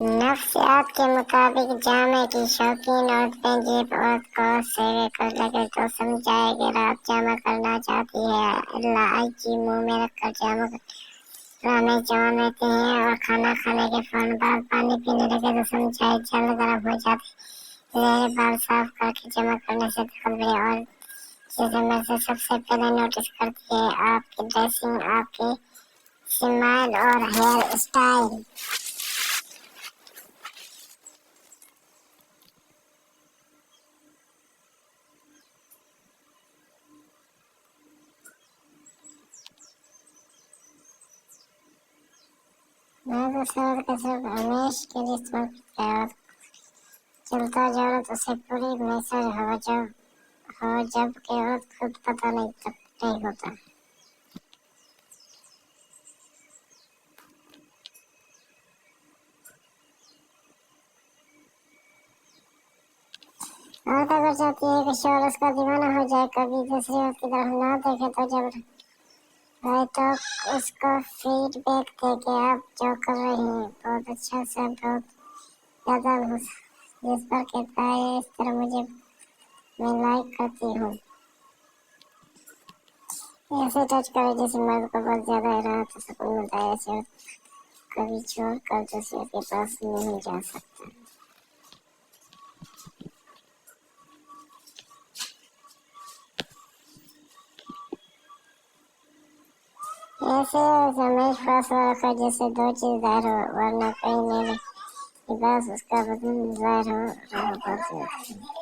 नफ्सियात के मुताबिक जामे की शौकीन औरतें जेब औरत को सेवे कर लगे तो समझाएगी रात जमा करना चाहती है। लाई की मुंह में रखकर जामा में जमा लेते हैं और खाना खाने के फौरन बाद पानी पीने लगे तो समझाए जल्द गर्म हो जाती है। बाल साफ करके जमा करने से खबरें और चीजें में से सबसे पहले नोटिस करती है आपकी ड्रेसिंग, आपकी स्माइल और हेयर स्टाइल। मैं तो शरद का सिर्फ हमेश के लिए इस्तेमाल करता है और चलता जाओ तो उसे पूरी मैसेज हो जब के औरत खुद पता नहीं होता। औरत अगर चाहती है कि शोर उसका दीवाना हो जाए, कभी दूसरी औरत की तरफ ना देखे तो जब है तो उसको फीडबैक दे के आप जो कर रही हैं बहुत अच्छा से बहुत ज्यादा जिस पर कहता है इस तरह मुझे मैं लाइक करती हूँ। ऐसे टच करे जैसे मर्द को बहुत ज्यादा राहत सुकून मिलता है, ऐसे कभी छोड़ कर दूसरे के पास नहीं जा सकता। ऐसे हमें फैसला रखा जैसे दो चीज जाहिर हो वरना कहीं नहीं बस उसका बदन जाहिर हो रहा होता है।